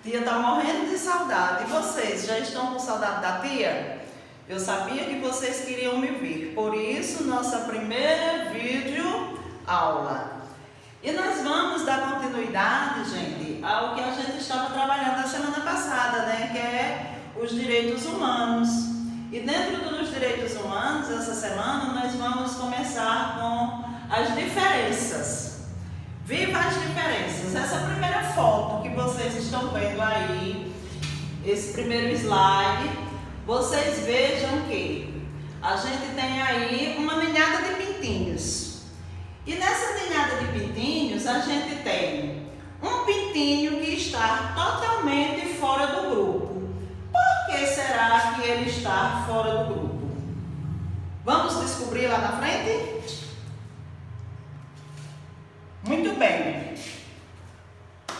Tia tá morrendo de saudade. E vocês, já estão com saudade da tia? Eu sabia que vocês queriam me ver. Por isso, nossa primeira vídeo aula. E nós vamos dar continuidade, gente, ao que a gente estava trabalhando na semana passada, né? Que é os direitos humanos. E dentro dos direitos humanos, essa semana, nós vamos começar com as diferenças. Viva as diferenças! Essa primeira foto que vocês estão vendo aí, esse primeiro slide, vocês vejam que a gente tem aí uma ninhada de pintinhos. E nessa ninhada de pintinhos, a gente tem um pintinho que está totalmente fora do grupo. Por que será que ele está fora do grupo? Vamos descobrir lá na frente? Muito bem.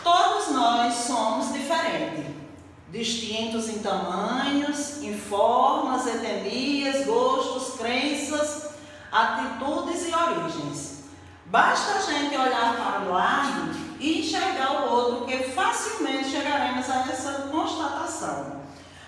Todos nós somos diferentes, distintos em tamanhos, em formas, etnias, gostos, crenças, atitudes e origens. Basta a gente olhar para o lado e enxergar o outro, que facilmente chegaremos a essa constatação.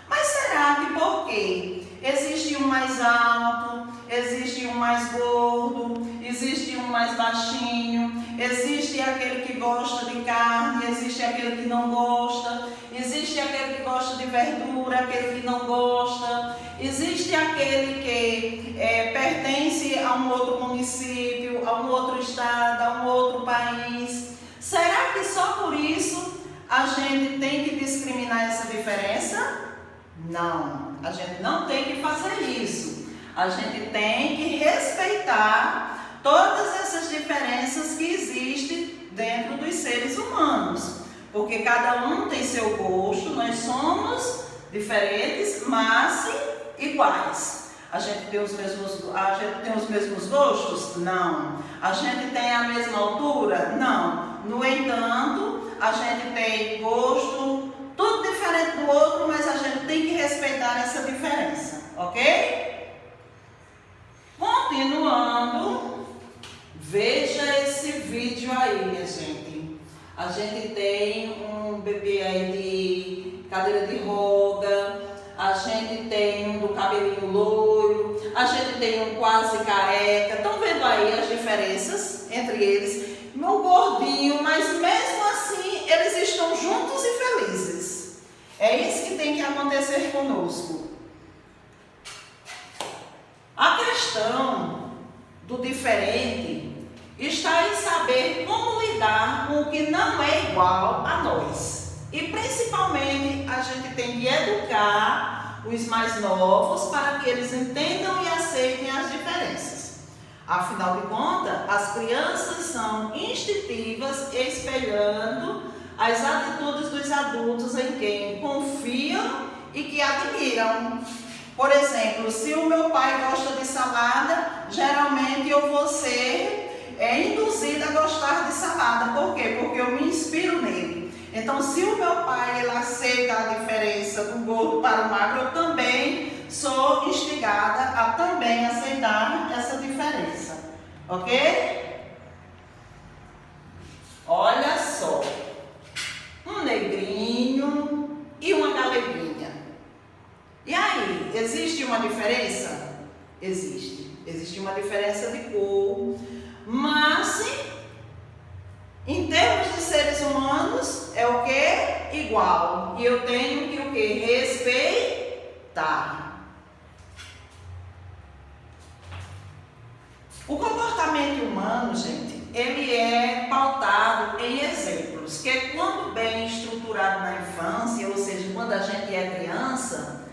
Mas será que por quê? Existe um mais alto, existe um mais gordo, existe um mais baixinho, existe aquele que gosta de carne, existe aquele que não gosta, existe aquele que gosta de verdura, aquele que não gosta, existe aquele que pertence a um outro município, a um outro estado, a um outro país. Será que só por isso a gente tem que discriminar essa diferença? Não, a gente não tem que fazer isso. A gente tem que respeitar todas essas diferenças que existem dentro dos seres humanos. Porque cada um tem seu gosto, nós somos diferentes, mas iguais. A gente tem os mesmos gostos? Não. A gente tem a mesma altura? Não. No entanto, a gente tem gosto, tudo diferente do outro, mas a gente tem que respeitar essa diferença, ok? Continuando, veja esse vídeo aí, minha gente. A gente tem um bebê aí de cadeira de roda, a gente tem um do cabelinho loiro, a gente tem um quase careca. Estão vendo aí as diferenças entre eles? Meu gordinho, mas mesmo assim eles estão juntos e felizes. É isso que tem que acontecer conosco. A questão do diferente está em saber como lidar com o que não é igual a nós. E principalmente a gente tem que educar os mais novos para que eles entendam e aceitem as diferenças. Afinal de contas, as crianças são instintivas, espelhando as atitudes dos adultos em quem confiam e que admiram. Por exemplo, se o meu pai gosta de salada, geralmente eu vou ser induzida a gostar de salada. Por quê? Porque eu me inspiro nele. Então, se o meu pai ele aceita a diferença do gordo para o magro, eu também sou instigada a também aceitar essa diferença. Ok? Olha só. Um negrinho e uma galeguinha. E aí, existe uma diferença? Existe. Existe uma diferença de cor, mas em termos de seres humanos é o que? Igual. E eu tenho que o que? Respeitar. O comportamento humano, gente, ele é pautado em exemplos, que quando bem estruturado na infância, ou seja, quando a gente é criança,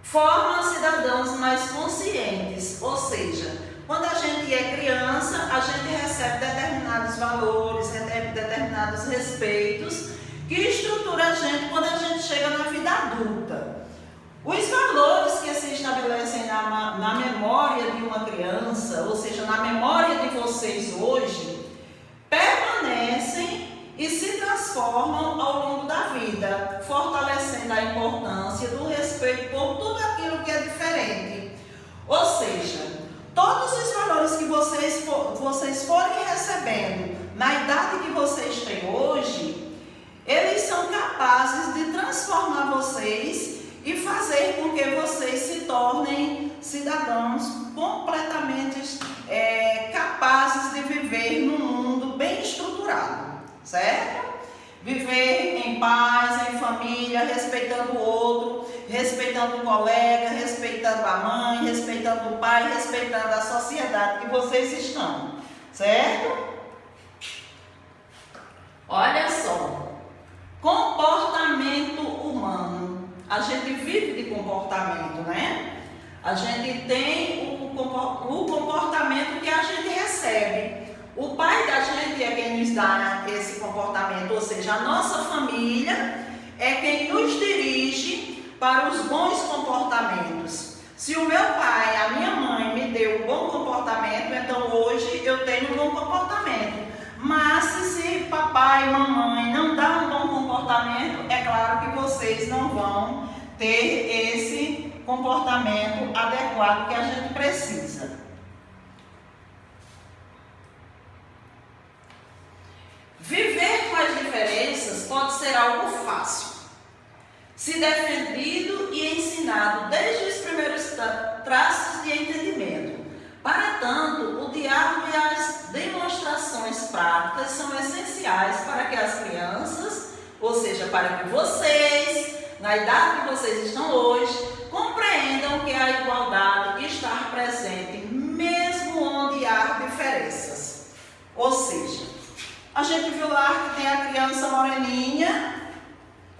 forma cidadãos mais conscientes, ou seja, quando a gente é criança, a gente recebe determinados valores, recebe determinados respeitos, que estrutura a gente quando a gente chega na vida adulta. Os valores que se estabelecem na memória de uma criança, ou seja, na memória de vocês hoje, permanecem e se transformam ao longo da vida, fortalecendo a importância do respeito por tudo aquilo que é diferente. Ou seja, todos os valores que vocês forem recebendo na idade que vocês têm hoje, eles são capazes estruturado, certo? Viver em paz, em família, respeitando o outro, respeitando o colega, respeitando a mãe, respeitando o pai, respeitando a sociedade que vocês estão, certo? Olha só, comportamento humano. A gente vive de comportamento, né? A gente tem o comportamento que a gente recebe. O pai da gente é quem nos dá esse comportamento, ou seja, a nossa família é quem nos dirige para os bons comportamentos. Se o meu pai, a minha mãe me deu um bom comportamento, então hoje eu tenho um bom comportamento. Mas se papai e mamãe não dão um bom comportamento, é claro que vocês não vão ter esse comportamento adequado que a gente precisa. Viver com as diferenças pode ser algo fácil, se defendido e ensinado desde os primeiros traços de entendimento. Para tanto, o diálogo e as demonstrações práticas são essenciais para que as crianças, ou seja, para que vocês, na idade que vocês estão hoje, compreendam que a igualdade está presente mesmo onde há diferenças. Ou seja, a gente viu lá que tem a criança moreninha,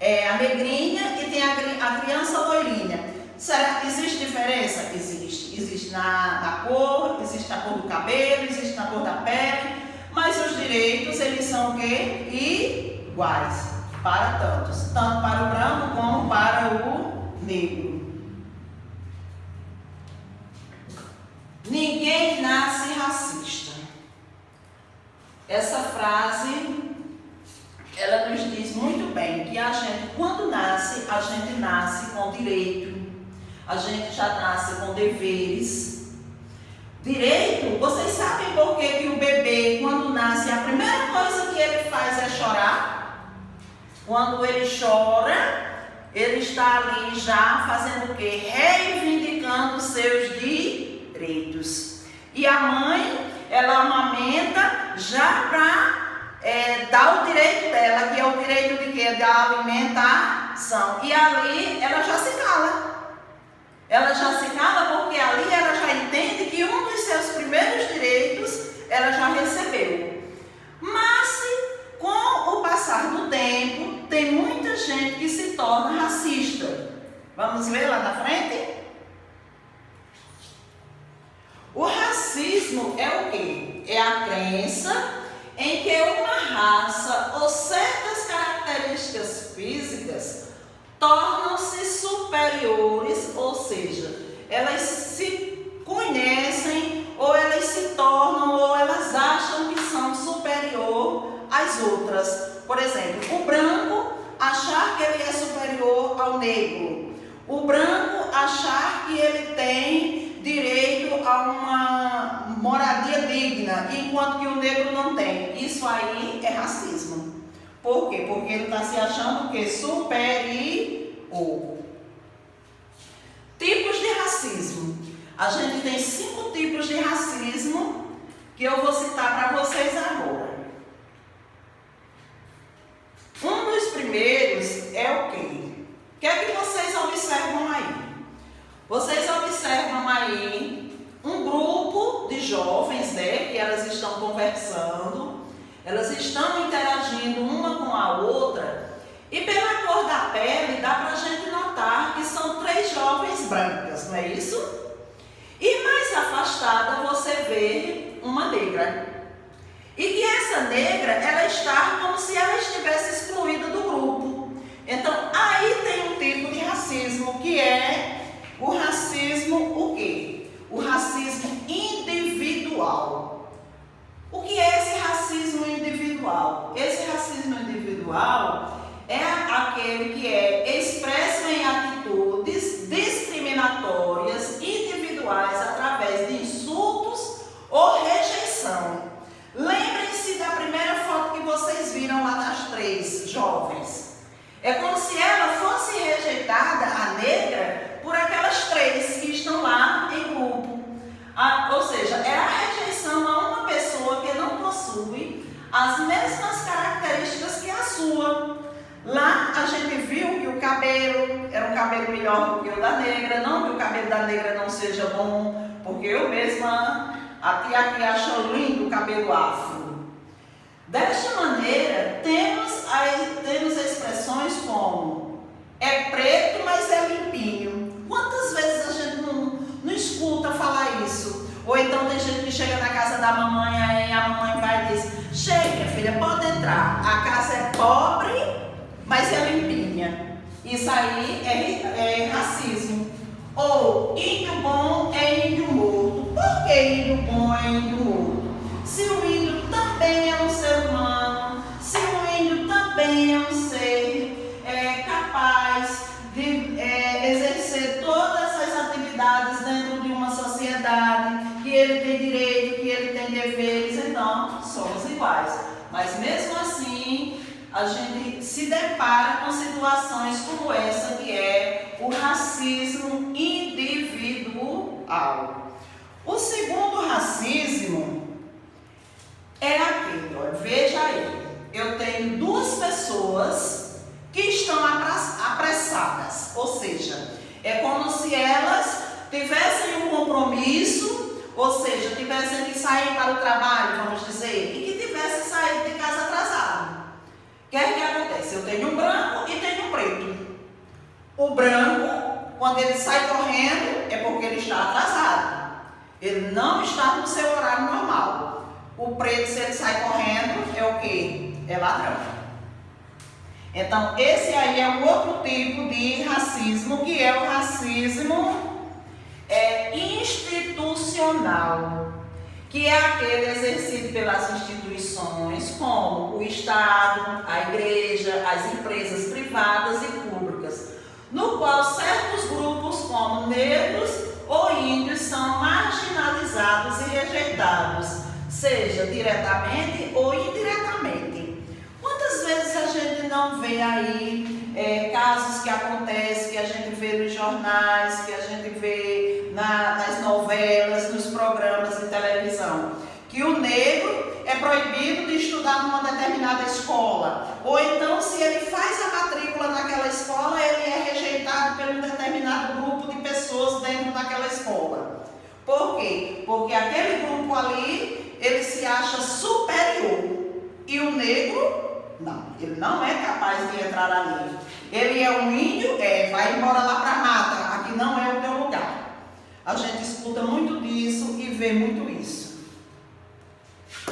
a negrinha, e tem a criança loirinha. Será que existe diferença? Existe. Existe na cor, existe na cor do cabelo, existe na cor da pele, mas os direitos, eles são o quê? Iguais para todos, tanto para o branco como para o negro. Ninguém nasce racista. Essa frase, ela nos diz muito bem que a gente, quando nasce, a gente nasce com direito, a gente já nasce com deveres. Direito, vocês sabem por que o bebê, quando nasce, a primeira coisa que ele faz é chorar? Quando ele chora, ele está ali já fazendo o quê? Reivindicando seus direitos. E a mãe, ela amamenta já para dar o direito dela, que é o direito de quê? Da alimentação. E ali ela já se cala. Ela já se cala porque ali ela já entende que um dos seus primeiros direitos ela já recebeu. Mas com o passar do tempo, tem muita gente que se torna racista. Vamos ver lá na frente? O racismo é o quê? É a crença em que uma raça ou certas características físicas tornam-se superiores, ou seja, elas se conhecem, ou elas se tornam, ou elas acham que são superior às outras. Por exemplo, o branco achar que ele é superior ao negro. O branco achar que ele tem direito a uma moradia digna, enquanto que o negro não tem. Isso aí é racismo. Por quê? Porque ele está se achando que superior. Tipos de racismo. A gente tem 5 tipos de racismo que eu vou citar para vocês agora. Um dos primeiros é o quê? O que é que vocês observam aí? Vocês observam aí um grupo de jovens, né, que elas estão conversando, elas estão interagindo uma com a outra, e pela cor da pele dá para a gente notar que são 3 jovens brancas, não é isso? E mais afastada você vê uma negra. E que essa negra, ela está como se ela estivesse excluída do grupo. Então, aí tem um tipo de racismo, que é o racismo, o quê? O racismo individual. O que é esse racismo individual? Esse racismo individual é aquele que é expresso em atitudes discriminatórias individuais através de insultos ou rejeição. Lembrem-se da primeira foto que vocês viram lá das 3 jovens. É como se ela fosse rejeitada, a negra, por aquelas 3 que estão lá em grupo. Ou seja, é a rejeição a uma pessoa que não possui as mesmas mesmas características que a sua. Lá a gente viu que o cabelo era um cabelo melhor do que o da negra, não que o cabelo da negra não seja bom, porque eu mesma, a tia aqui acha lindo o cabelo afro. Desta maneira, temos expressões como é preto, mas é limpinho. Quantas vezes a gente não escuta falar isso? Ou então tem gente que chega na casa da mamãe, aí a mamãe vai e diz: chega, filha, pode entrar, a casa é pobre, mas é limpinha. Isso aí é racismo. Ou índio bom é índio morto. Por que índio bom é índio morto? Se o índio também é um ser humano, se o índio também é um ser capaz de exercer todas as atividades dentro de uma sociedade, que ele tem direito, que ele tem deveres, então somos iguais. Mas mesmo assim, a gente se depara com situações como essa, que é o racismo individual. O segundo racismo é aquele, veja aí, eu tenho duas pessoas que estão apressadas, ou seja, é como se elas tivessem um compromisso, ou seja, tivessem que sair para o trabalho, vamos dizer, e que tivessem saído de casa atrasado. O que é que acontece? Eu tenho um branco e tenho um preto. O branco, quando ele sai correndo, é porque ele está atrasado. Ele não está no seu horário normal. O preto, se ele sai correndo, é o quê? É ladrão. Então, esse aí é um outro tipo de racismo, que é o racismo institucional, que é aquele exercido pelas instituições, como o Estado, a igreja, as empresas privadas e públicas, no qual certos grupos, como negros ou índios, são marginalizados e rejeitados, seja diretamente ou indiretamente. Quantas vezes a gente não vê aí casos que acontecem, que a gente vê nos jornais, que a gente vê nas novelas, nos programas de televisão, que o negro é proibido de estudar numa determinada escola, ou então, se ele faz a matrícula naquela escola, ele é rejeitado por um determinado grupo de pessoas dentro daquela escola. Por quê? Porque aquele grupo ali, ele se acha superior, e o negro não, ele não é capaz de entrar ali. Ele é um índio, vai embora lá para a mata, aqui não é o teu lugar. A gente escuta muito disso e vê muito isso.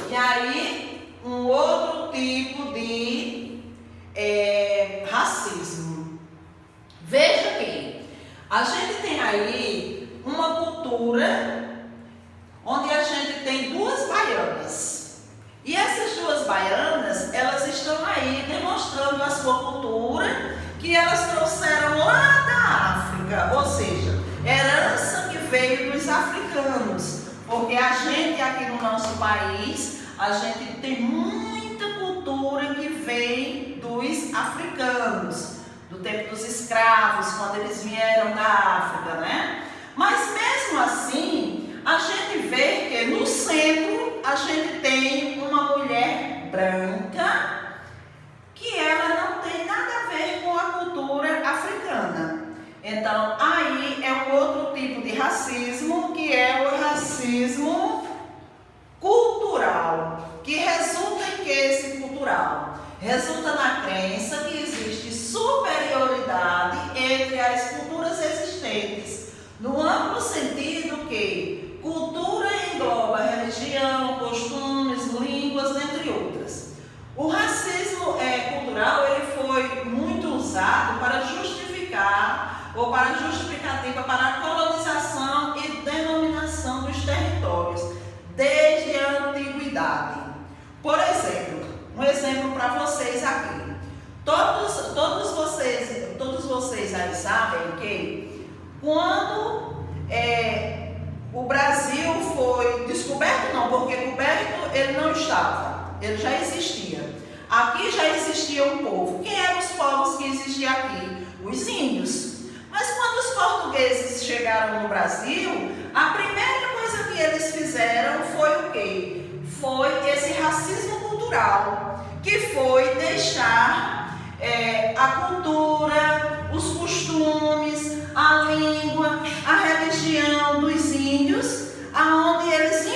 E aí, um outro tipo de racismo. Veja que a gente tem aí uma cultura onde a gente tem duas baianas. E essas duas baianas, elas estão aí demonstrando a sua cultura, que elas trouxeram lá da África, ou seja, herança que veio dos africanos. Porque a gente aqui no nosso país, a gente tem muita cultura que vem dos africanos, do tempo dos escravos, quando eles vieram da África, né? Mas mesmo assim, a gente vê que no centro a gente tem uma mulher branca que ela não tem nada a ver com a cultura africana. Então, aí é um outro tipo de racismo, que é o racismo cultural. Que resulta em que esse cultural? Resulta na crença que existe superioridade entre as culturas existentes, no amplo sentido que cultura engloba religião, costumes, línguas, entre outras. O racismo cultural, ele foi muito usado para justificar, ou para justificativa para a colonização e denominação dos territórios, desde a antiguidade. Por exemplo, um exemplo para vocês aqui. Todos vocês aí sabem que quando o Brasil foi descoberto, não, porque coberto ele não estava, ele já existia. Aqui já existia um povo. Quem eram os povos que existiam aqui? Os índios. Mas quando os portugueses chegaram no Brasil, a primeira coisa que eles fizeram foi o quê? Foi esse racismo cultural. foi deixar a cultura, os costumes, a língua, a religião dos índios, aonde eles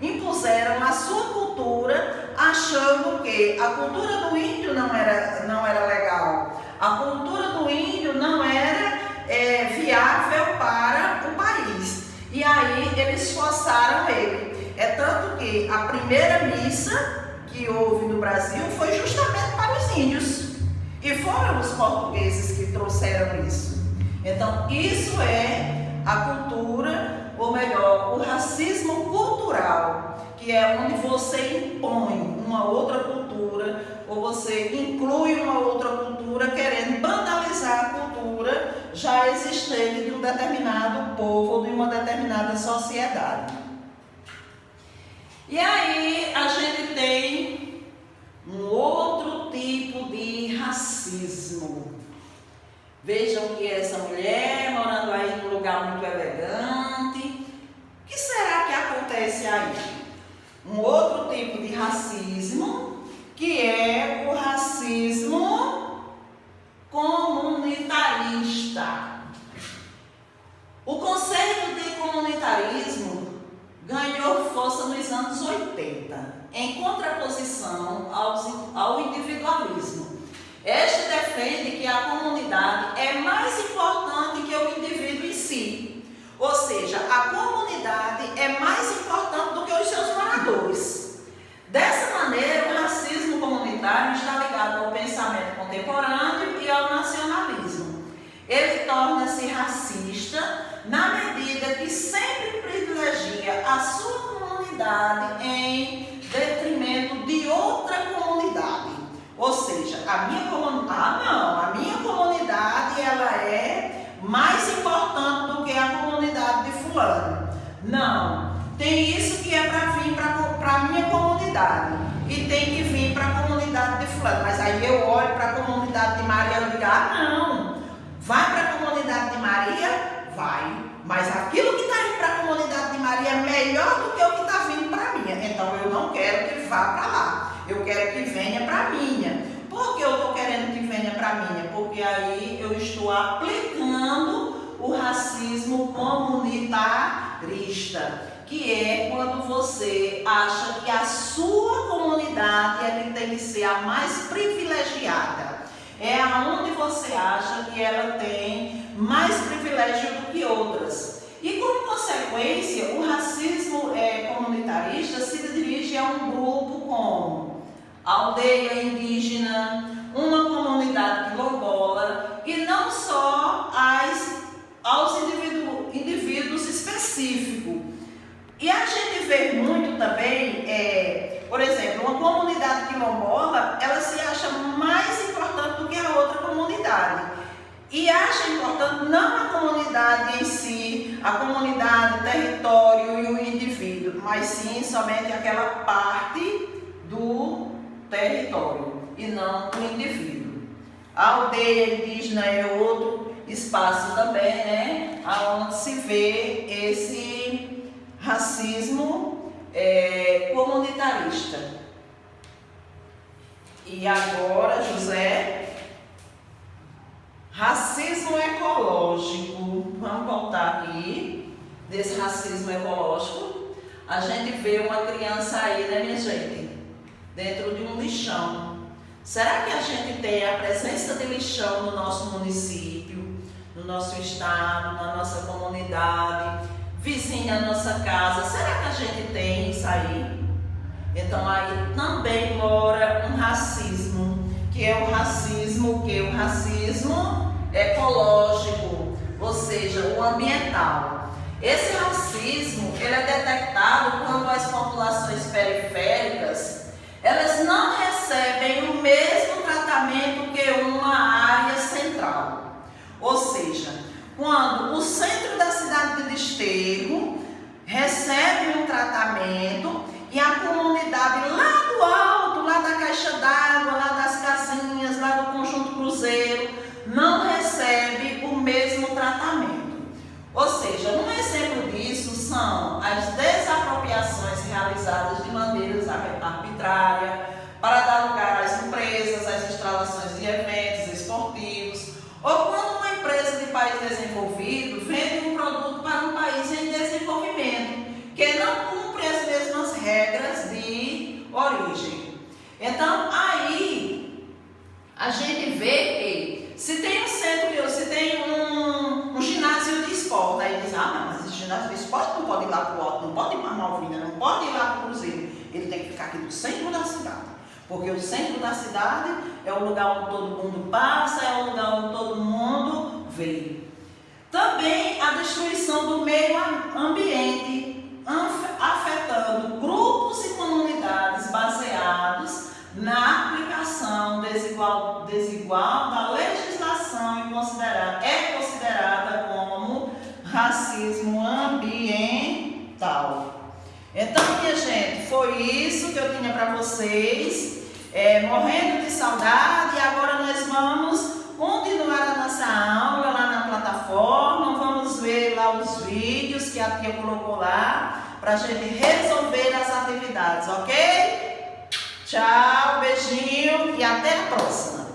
impuseram a sua cultura, achando que a cultura do índio não era legal, a cultura do índio não era viável para o país. E aí eles forçaram ele. É tanto que a primeira missa que houve no Brasil foi justamente para os índios. E foram os portugueses que trouxeram isso. Então, isso é a cultura, ou melhor, o racismo cultural, que é onde você impõe uma outra cultura, ou você inclui uma outra cultura, querendo banalizar a cultura já existente de um determinado povo ou de uma determinada sociedade. E aí a gente tem um outro tipo de racismo. Vejam que essa mulher morando aí num lugar muito elegante. O que será que acontece aí? Um outro tipo de racismo, que é o racismo comunitarista. O conceito de comunitarismo ganhou força nos anos 80, em contraposição ao individualismo. Este defende que a comunidade é mais importante que o indivíduo em si. Ou seja, a comunidade é mais importante do que os seus moradores. Dessa maneira, o racismo comunitário está ligado ao pensamento contemporâneo e ao nacionalismo. Ele torna-se racista na medida que sempre privilegia a sua comunidade em detrimento de outra comunidade. Ou seja, a minha comunidade ela é mais importante do que a comunidade de fulano. Não, tem isso que é para vir para a minha comunidade e tem que vir para a comunidade de fulano. Mas aí eu olho para a comunidade de Maria e digo, não, vai para a comunidade de Maria, vai. Mas aquilo que está indo para a comunidade de Maria é melhor do que o que está vindo para a minha. Então eu não quero que vá para lá. Eu quero que venha para a minha. Por que eu estou querendo que venha para a minha? Porque aí eu estou aplicando o racismo comunitarista, que é quando você acha que a sua comunidade é que tem que ser a mais privilegiada. É aonde você acha que ela tem mais privilégio do que outras. E como consequência, o racismo comunitarista se dirige a um grupo como aldeia indígena, uma comunidade quilombola e não só aos indivíduos específicos. E a gente vê muito também, por exemplo, uma comunidade quilombola, ela se acha mais importante do que a outra comunidade. E acha importante não a comunidade em si, a comunidade, o território e o indivíduo, mas sim somente aquela parte do território e não o indivíduo. A aldeia indígena é outro espaço também, né, onde se vê esse racismo comunitarista. E agora, José, racismo ecológico. Vamos voltar aqui desse racismo ecológico. A gente vê uma criança aí, né, minha gente, dentro de um lixão. Será que a gente tem a presença de lixão no nosso município, no nosso estado, na nossa comunidade, vizinha à nossa casa? Será que a gente tem isso aí? Então aí também mora um racismo, que é o racismo ecológico, ou seja, o ambiental. Esse racismo, ele é detectado quando as populações periféricas, elas não recebem o mesmo tratamento que uma área central. Ou seja, quando o centro da cidade de Desterro recebe um tratamento e a comunidade lá do alto, lá da caixa d'água, lá das casinhas, lá do Conjunto Cruzeiro, não recebe o mesmo tratamento. Ou seja, um exemplo disso são as desapropriações realizadas de maneira arbitrária a gente vê que se tem um centro, se tem um ginásio de esporte, aí diz, não, mas esse ginásio de esporte não pode ir lá para o Alto, não pode ir para a Malvina, não pode ir lá para o Cruzeiro. Ele tem que ficar aqui no centro da cidade. Porque o centro da cidade é o lugar onde todo mundo passa, é o lugar onde todo mundo vê. Também a destruição do meio ambiente, afetando grupos e comunidades baseados na aplicação desigual da legislação e é considerada como racismo ambiental. Então, minha gente, foi isso que eu tinha para vocês, morrendo de saudade, e agora nós vamos continuar a nossa aula lá na plataforma, vamos ver lá os vídeos que a tia colocou lá, para a gente resolver as atividades, ok? Tchau, beijinho e até a próxima!